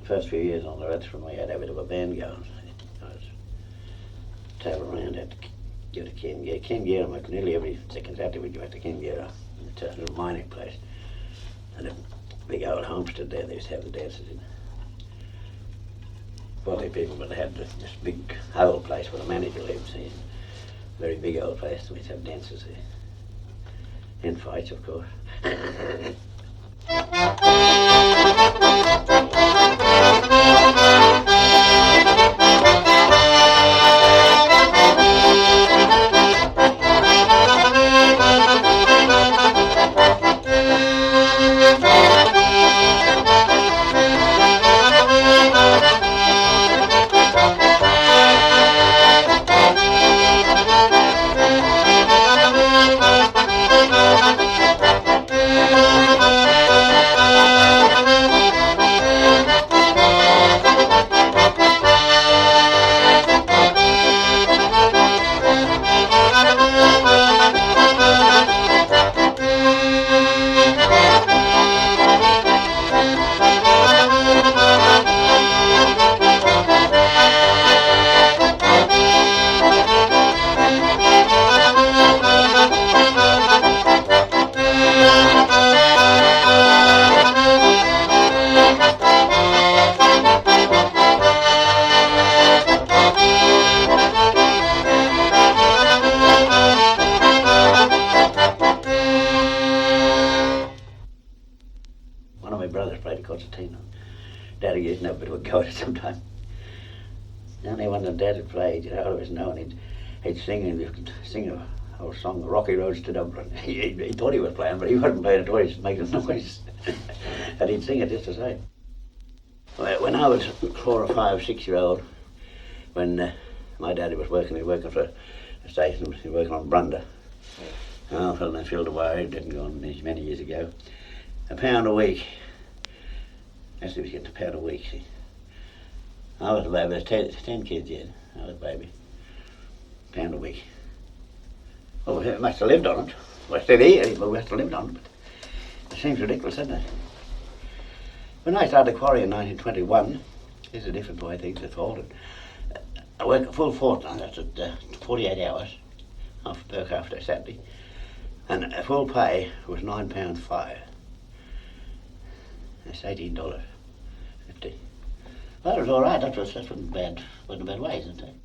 first few years on the roads when we had a bit of a band going. I was travelling around, had to go to Canberra, like nearly every second Saturday we'd go back to Canberra, to a little mining place. And a big old homestead there, they used to have the dances in. Wealthy people, but they had this big old place where the manager lived, see, very big old place, we used to have dances there. And fights, of course. Daddy used to have a bit of a go at it sometimes. The only one that Dad had played, all of us know, and he'd sing a whole song, The Rocky Roads to Dublin. He thought he was playing, but he wasn't playing at all, he was making noise. And he'd sing it just the same. When I was 4 or 5, 6-year-old, when my daddy was working, he was working for a station, he was working on Brunda. Oh, from the field away, didn't go on many years ago. £1 a week. Actually, he was getting £1 a week, see. I was a baby, there was 10 kids yet. I was a baby. £1 a week. Well, we must have lived on it. We're still here, but we must have lived on it. But it seems ridiculous, doesn't it? When I started the quarry in 1921, this is a different way things have fallen. I work a full fortnight, that's at 48 hours, half work after Saturday. And a full pay was £9.5. That's $18.50. Well, it was all right. That wasn't a bad wage, isn't it?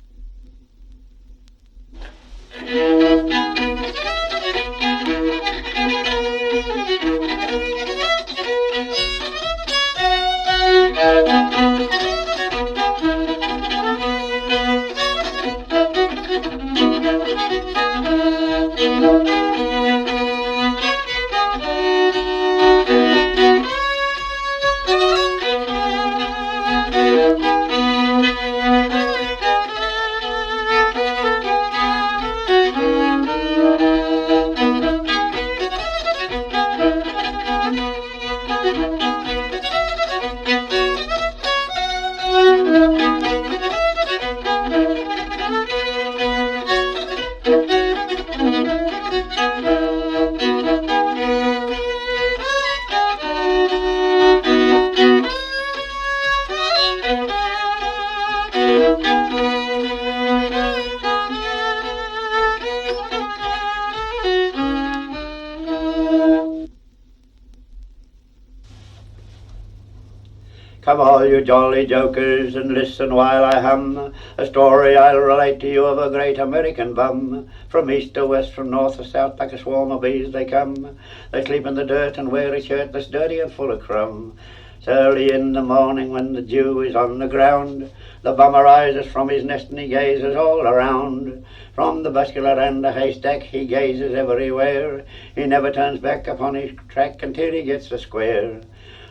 Come all you jolly jokers and listen while I hum a story I'll relate to you of a great American bum. From east to west, from north to south, like a swarm of bees they come. They sleep in the dirt and wear a shirt that's dirty and full of crumb. So early in the morning when the dew is on the ground, the bum arises from his nest and he gazes all around. From the bascular and the haystack he gazes everywhere. He never turns back upon his track until he gets the square.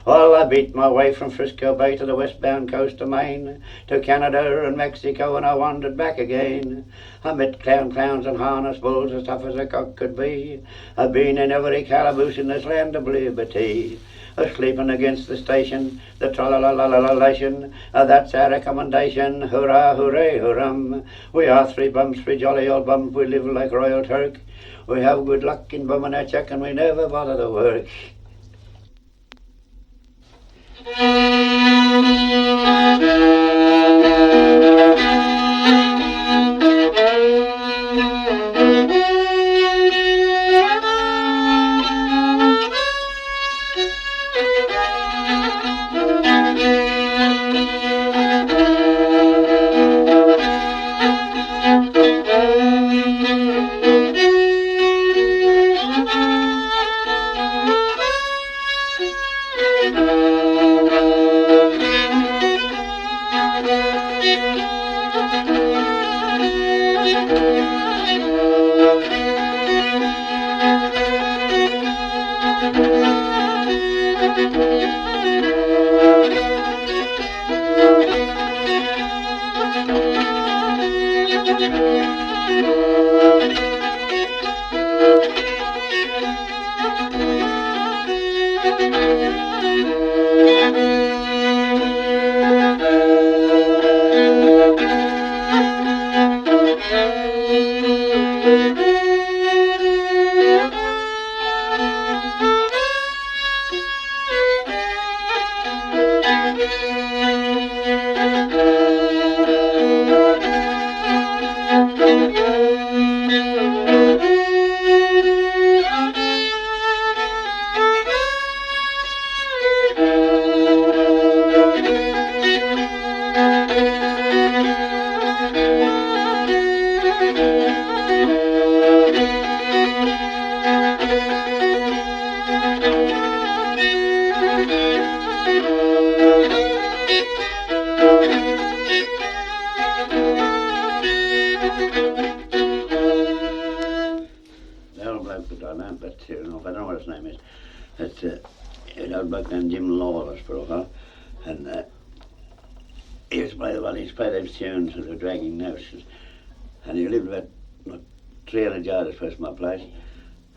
Well, I beat my way from Frisco Bay to the westbound coast of Maine, to Canada and Mexico, and I wandered back again. I met clowns and harness bulls as tough as a cock could be. I've been in every calaboose in this land of liberty. Sleeping against the station, the tra-la-la-la-la-lation, that's our recommendation, hurrah, hooray, hurrum. We are three jolly old bums, we live like Royal Turk. We have good luck in bumming our check and we never bother to work. I don't know what his name is. It's an old bloke named Binalong, and he used to play those tunes with the dragging notes, and he lived about 300 yards from my place.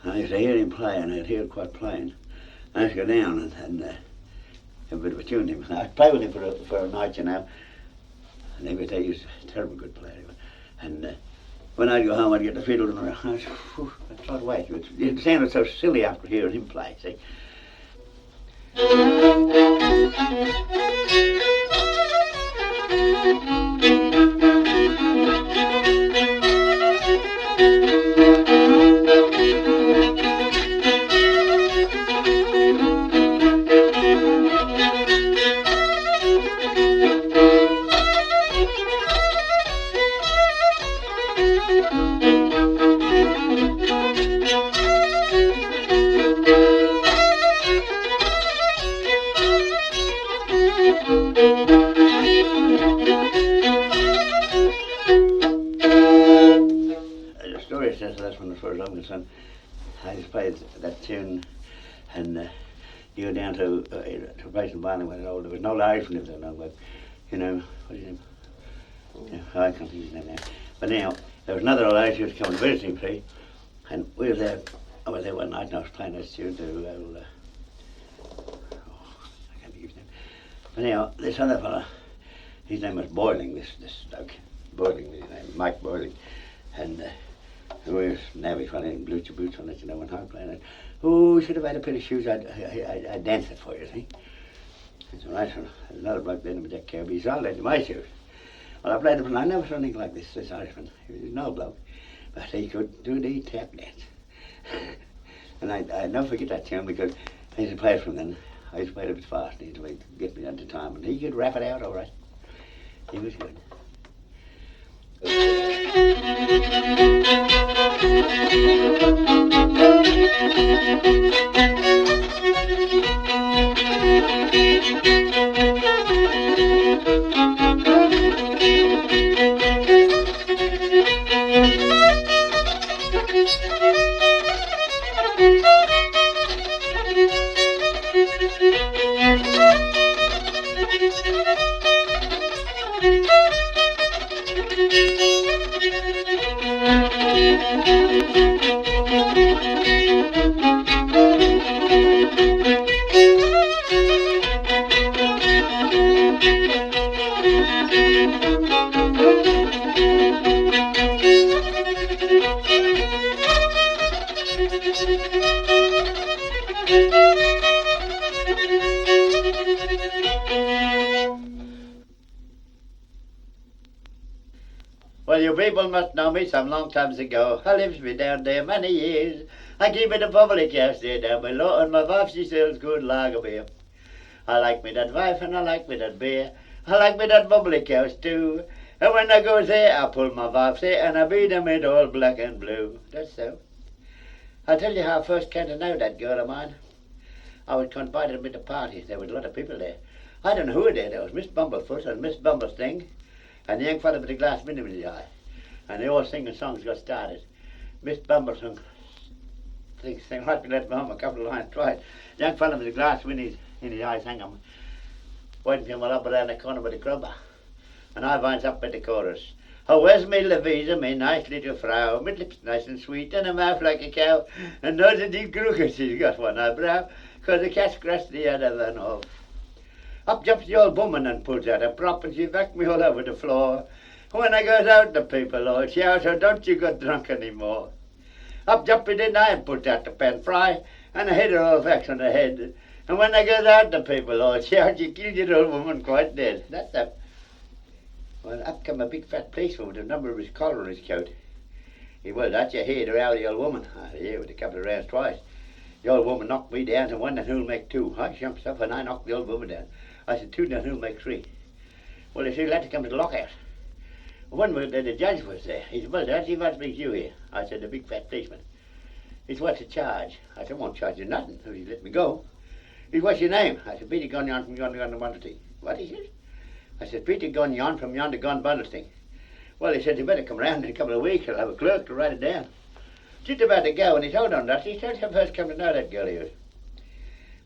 And I used to hear him play, and I'd hear it quite plain. I used to go down and have a bit of a tune him. I'd play with him for a night, and he was a terrible good player. And when I'd go home, I'd get the fiddle and I'd try to wait. It sounded so silly after hearing him play, see. That's when, as far as I'm concerned, I just played that tune, and you go down to a place in Binalong when there was no Irishman there, no, but you know, what's his name? Yeah, I can't think of his name now. But now, there was another old Irish who was coming to visit me, see, and we were there. I was there one night and I was playing that tune to, I can't think of his name. But now, this other fella, his name was Boiling, this bloke, Boiling, his name, Mike Boiling, and we were navvy funny and blew your boots on it, you know, when I was playing it. Oh, you should have had a pair of shoes, I'd dance it for you, see. That's all right, another bloke then with Jack Kirby, he's all into my shoes. Well, I played him, and I never saw anything like this Irishman. He was no bloke, but he could do the tap dance. And I never forget that tune because I used to play it from then. I used to play it a bit fast, he used to get me at the time, and he could rap it out all right. He was good. Well, you people must know me some long times ago. I lives me down there many years. I keep in a public house there down below, and my wife she sells good lager beer. I like me that wife and I like me that beer. I like me that public house too. And when I go there, I pull my wife there, and I beat them in all black and blue. That's so. I'll tell you how I first came to know that girl of mine. I was invited at a party. There was a lot of people there. I don't know who were there. There was Miss Bumblefoot and Miss Bumblesting, and the young fellow with the glass window in his eye. And they all singing songs got started. Miss Bumblesting sang right to let me home a couple of lines twice. The young fellow with the glass window in his eye sang them. Waiting till up around the corner with the crubber. And I winds up with the chorus. Oh, where's me Louisa, me nice little Frau, me lips nice and sweet, and a mouth like a cow, and nose a deep crooked, she's got one eyebrow, 'cause the cat scratched the other one off. Up jumps the old woman and pulls out a prop, and she whacked me all over the floor. When I goes out, the people all shout, oh, don't you get drunk anymore. Up jumped it in I and pulled out the pan fry, and I hit her all whacks on the head. And when they goes out to people, oh, shout, you killed your old woman quite dead. That's up. Well, up come a big fat policeman with a number of his collar on his coat. He, well, that's your head around the old woman. I said, yeah, with a couple of rounds twice. The old woman knocked me down and one, and who'll make two? I jumped up and I knocked the old woman down. I said, two down, who'll make three? Well, they said, you'll have to come to the lockout. One minute the judge was there. He said, well, Judge, he wants to bring you here. I said, the big fat policeman. He said, what's the charge? I said, I won't charge you nothing if you let me go. He said, what's your name? I said, Peter Gunyon from yonder gun bundle. What, he said? I said, Peter Gunyon from yonder gun bundle. Well, he said, you better come round in a couple of weeks. I'll have a clerk to write it down. Just about to go, and he told on that. He said, I first come to know that girl he was.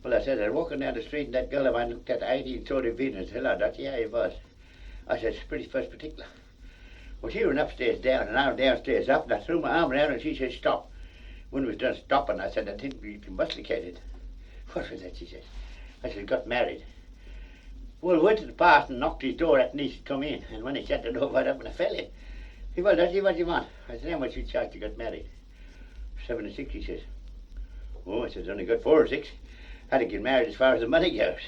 Well, I said, I was walking down the street, and that girl of mine looked at 18 sort of feet and said, hello, Dutch. Yeah, he was. I said, it's pretty first particular. Well, she ran upstairs down, and I was downstairs up, and I threw my arm around her, and she said, stop. When we was done stopping, I said, I think we've been busticated. What was that, she said? I said, got married. Well, went to the parson and knocked his door at and he said, come in. And when he shut the door right up and I fell in. He said, well, Dutch, what do you want? I said, how much you charge to get married? 7 and 6, he says. Oh, I said, only got 4 or 6. Had to get married as far as the money goes.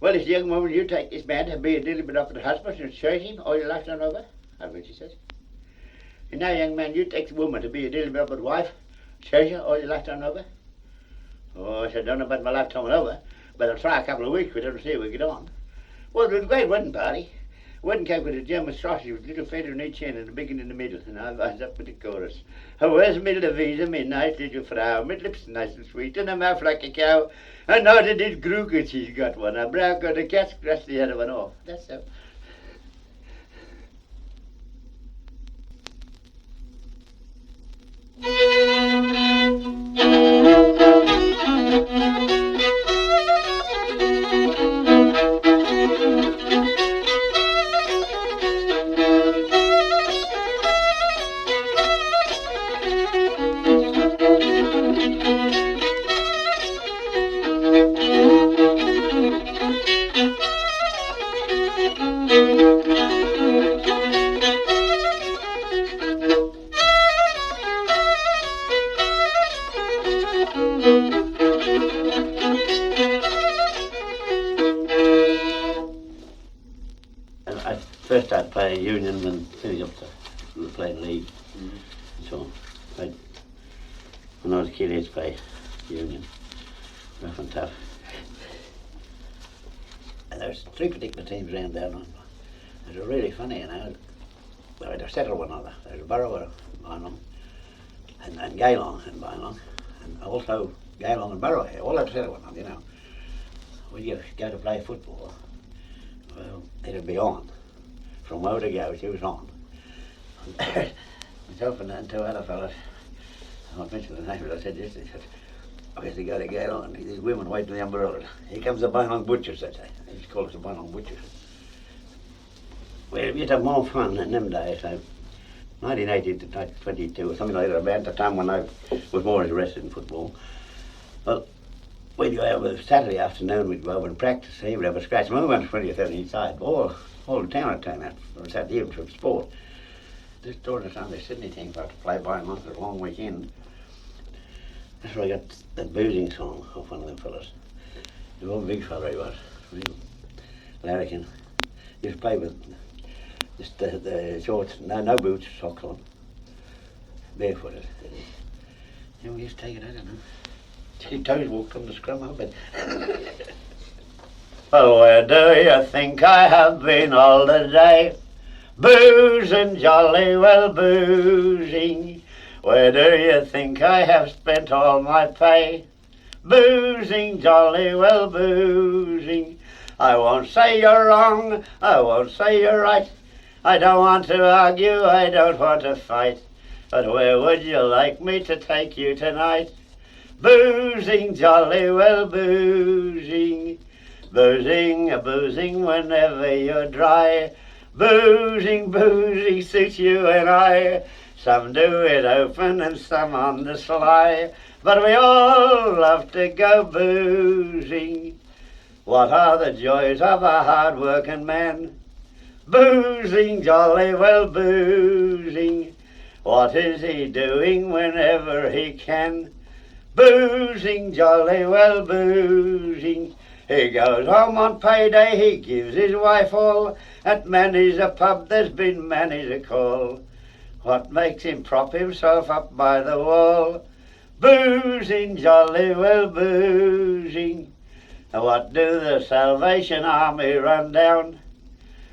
Well, this young woman, you take this man to be a little bit up at the hospital and church him all your lifetime over. That's what she says. And now, young man, you take the woman to be a little bit up at the wife, church her all your lifetime over. Oh, I said, I don't know about my lifetime over, but I'll try a couple of weeks with her to see how we get on. Well, it was a great wedding party. Wedding cake with a German sausage with a little feather in each end and a big one in the middle, and I was up with the chorus. Oh, where's Milderwiese, me nice little Frau, mit lips nice and sweet, and a mouth like a cow, and now that this Gruger, she's got one, a brown got a cat scratched the other one off. That's so. I first started playing Union and finished up to play league. So when I was a kid, I used to play Union, rough and tough. And there was 3 particular teams around there. It was really funny, you know. They had to settle one another. There was a Borough in Binalong, and Gaylong in Binalong, and also Gaylong and Borough here. All had to settle one another, you know. When you go to play football, well, it'd be on. From where to go, she was on. Myself and 2 other fellas, I won't mention the name, but I said this, they said, I guess they got to get on, these women waiting in the umbrella. Here comes the Binalong Butchers, they say. They used to call us the Binalong Butchers. Well, we used to have more fun in them days, so 1980 to 1922 or something like that, about the time when I was more interested in football. Well, we'd go over Saturday afternoon, we'd go over and practice, he would have a scratch. When we went to 20th or 30th side, all the town would turn out for Saturday evening for sport. This during the Sunday Sydney thing, we had to play by a month, a long weekend. That's where I got that boozing song off one of them fellas. He was a big fella, he was, real larrikin. He used to play with just the shorts, no boots, socks on, barefooted. You know, we used to take it, I don't know. His toes walked on the scrum up, but well, where do you think I have been all the day? Boozing, jolly well boozing. Where do you think I have spent all my pay? Boozing, jolly well boozing. I won't say you're wrong, I won't say you're right. I don't want to argue, I don't want to fight. But where would you like me to take you tonight? Boozing, jolly well boozing. Boozing, boozing whenever you're dry. Boozing, boozing suits you and I. Some do it open and some on the sly, but we all love to go boozing. What are the joys of a hard-working man? Boozing, jolly well boozing. What is he doing whenever he can? Boozing, jolly well boozing. He goes home on payday, he gives his wife all. At many's a pub, there's been many's a call. What makes him prop himself up by the wall? Boozing, jolly well boozing. What do the Salvation Army run down?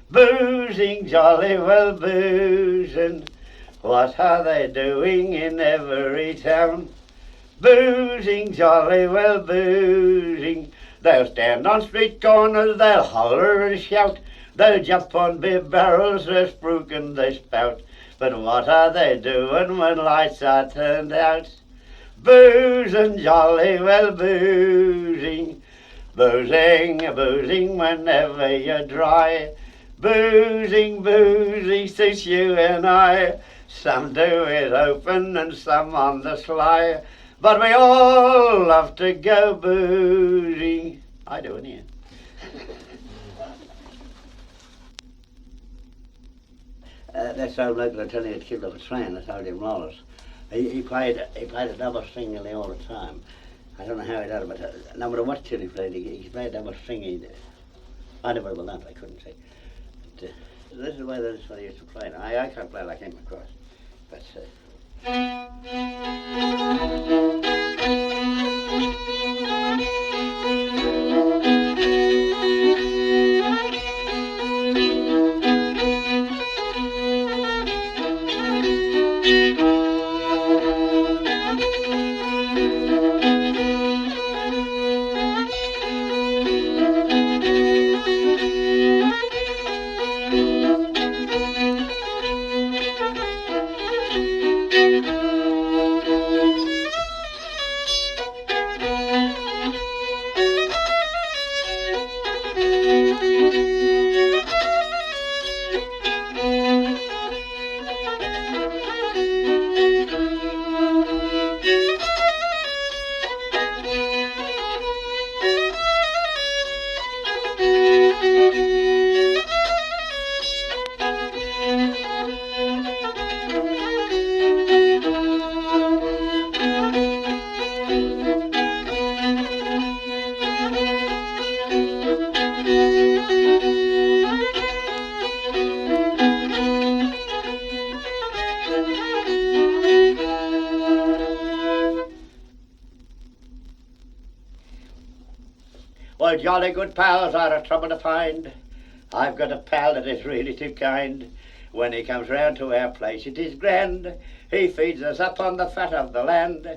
Boozing, jolly well boozing. What are they doing in every town? Boozing, jolly well boozing. They'll stand on street corners, they'll holler and shout. They'll jump on beer barrels, they're spruiking they spout. But what are they doing when lights are turned out? Boozing, jolly well boozing. Boozing, boozing whenever you're dry. Boozing, boozing suits you and I. Some do it open and some on the sly. But we all love to go boozing. I do, innit? That's old bloke that I tell you that killed off a train, I told him Wallace. He played a double singly all the time. I don't know how he did it, but no matter what tune he played, he played double singing. I never will not, I couldn't say. But, this is the way that he used to play. I can't play like him, of course. But well, jolly good pals are a trouble to find. I've got a pal that is really too kind. When he comes round to our place it is grand. He feeds us up on the fat of the land.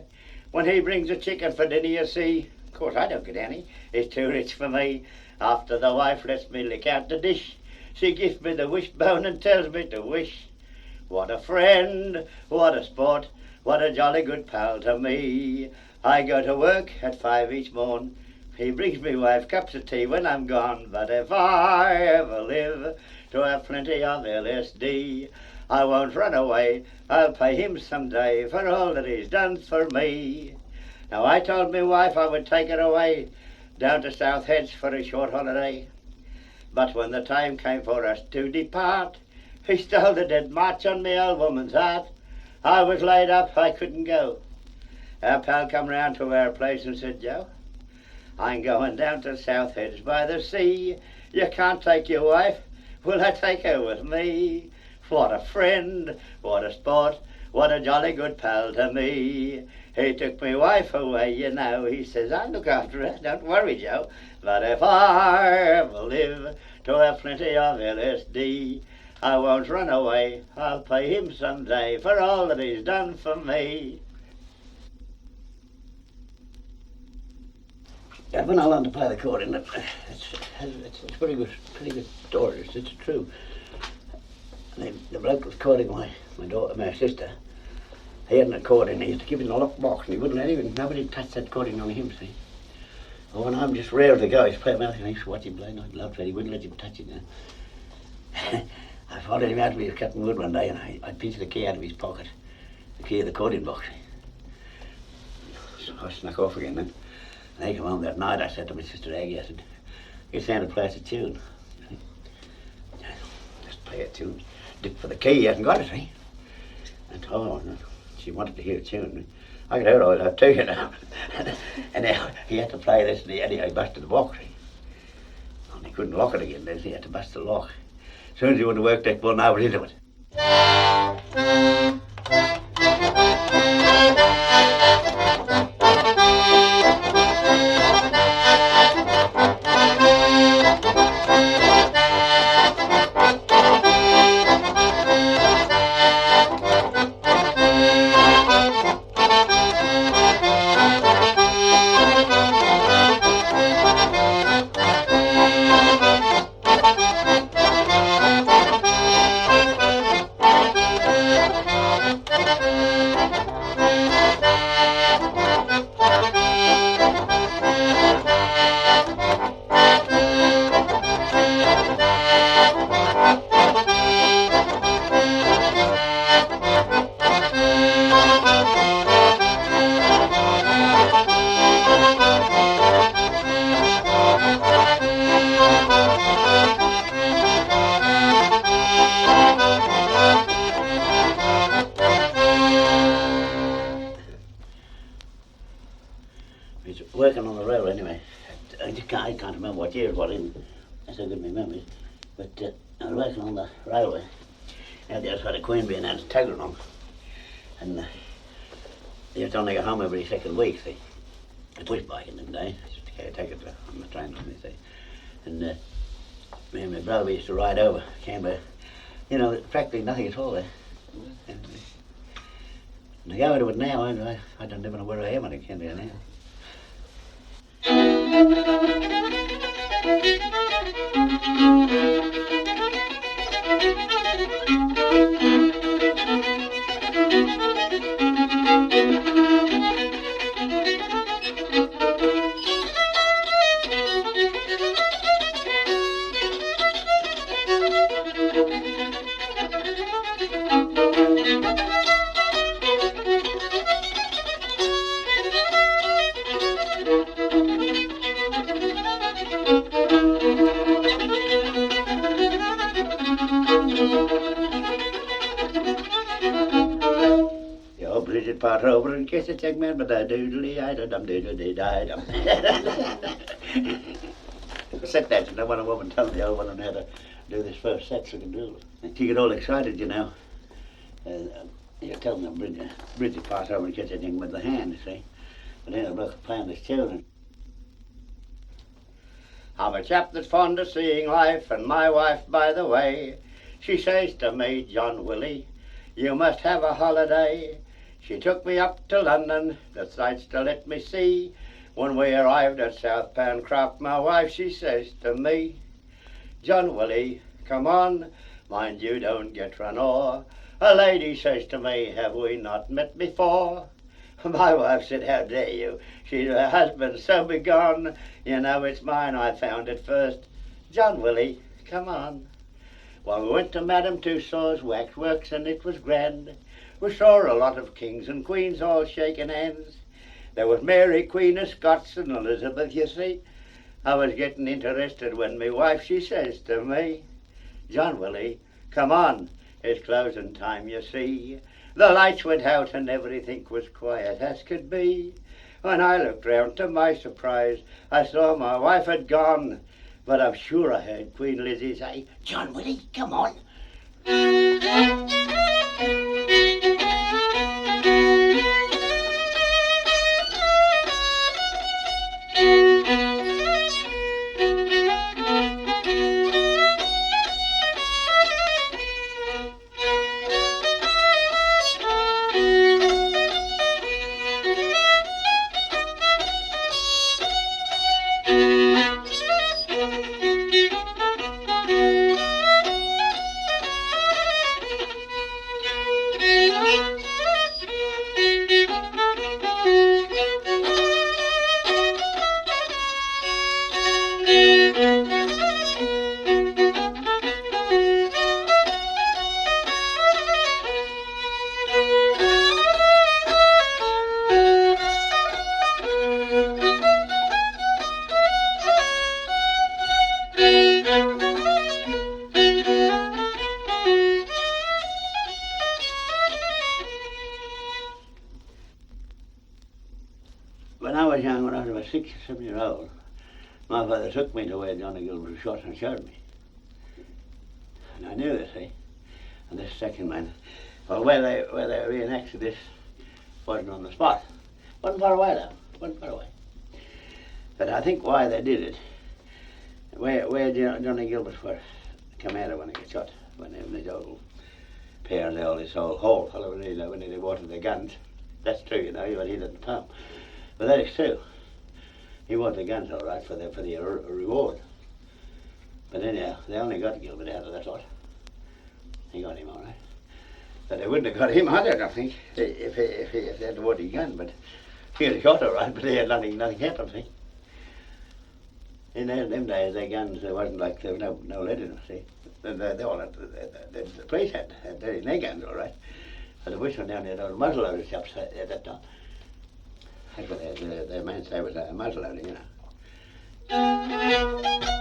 When he brings a chicken for dinner, you see, of course I don't get any, it's too rich for me. After the wife lets me lick out the dish, she gives me the wishbone and tells me to wish. What a friend, what a sport, what a jolly good pal to me. I go to work at 5 each morn. He brings me wife cups of tea when I'm gone. But if I ever live to have plenty of LSD, I won't run away, I'll pay him some day for all that he's done for me. Now I told me wife I would take her away down to South Heads for a short holiday. But when the time came for us to depart, he stole the dead march on me old woman's heart. I was laid up, I couldn't go. Our pal come round to our place and said, Joe, I'm going down to South Heads by the sea. You can't take your wife, will I take her with me? What a friend, what a sport, what a jolly good pal to me. He took me wife away, you know. He says, I'll look after her, don't worry, Joe. But if I ever live to have plenty of LSD, I won't run away, I'll pay him some day for all that he's done for me. I've been allowed to play the accordion. It's a pretty good story. It's true. And the bloke was courting my sister. He had an accordion. He used to keep it in a locked box, and he wouldn't let nobody touch that accordion on him. See? Oh, and I'm just rare to go. He's playing melody, and I used to watch him play. And I loved it. He wouldn't let him touch it. I followed him out to his cutting wood one day, and I pinched the key out of his pocket, the key of the accordion box. So I snuck off again then. And he came home that night. I said to my sister Aggie, I said, "You sound to play us a tune." Just play a tune. Dip for the key. He hasn't got it, see? And oh, no. She wanted to hear a tune. I could hear all that too, you know. And he had to play this, and he busted the box. And he couldn't lock it again, then he had to bust the lock. As soon as he wouldn't work that one, I was into it. He's working on the railway anyway. I can't remember what year it was in. That's how good my memory. But I was working on the railway out the outside of Queanbeyan out of Binalong. And he used to only go home every second week, see. A push bike in them days. I used to take it on the train with me, see. And me and my brother, we used to ride over Canberra. You know, practically nothing at all there. And to go into it now, I don't even know where I am in Canberra now. Bridget Potter over and kiss a check man, but I doodly I dum doodly die dum. Set that, you know, when a woman tells me, oh, well, I how to do this first set, so I can do it. She get all excited, you know. You tell them Bridget Potter over and kiss a thing with the hand, you see. But then I look playing his children. I'm a chap that's fond of seeing life, and my wife, by the way, she says to me, John Willie, you must have a holiday. She took me up to London, the sights to let me see. When we arrived at South Pancroft, my wife, she says to me, John Willie, come on, mind you don't get run o'er. A lady says to me, have we not met before? My wife said, how dare you? She's her husband, so be gone. You know it's mine, I found it first. John Willie, come on. Well, we went to Madame Tussauds waxworks, and it was grand. We saw a lot of kings and queens all shaking hands. There was Mary, Queen of Scots, and Elizabeth, you see. I was getting interested when my wife, she says to me, John Willie, come on, it's closing time, you see. The lights went out and everything was quiet as could be. When I looked round, to my surprise, I saw my wife had gone. But I'm sure I heard Queen Lizzie say, John Willie, come on. was 6 or 7 years old, my father took me to where Johnny Gilbert was shot and showed me. And I knew this, see. And this second man, well, where they reenacted this wasn't on the spot. Wasn't far away though, wasn't far away. But I think why they did it, where Johnny Gilbert first come out of when he got shot, when his old pair and all this whole fellow when they watered their guns. That's true, you know, he didn't pump. But that is true. He watered the guns all right for the reward. But anyhow, they only got Gilbert out of that lot. He got him all right. But they wouldn't have got him either, I don't think, if they had watered his gun. But he had shot all right, but they had nothing happened, see. In them days, their guns, there wasn't like, there was no lead in them, see. They all had, the police had lead in their guns, all right. But the Bushmen down there, those muzzleloader shops at that time. That's what their man say was a muzzleloader, you know.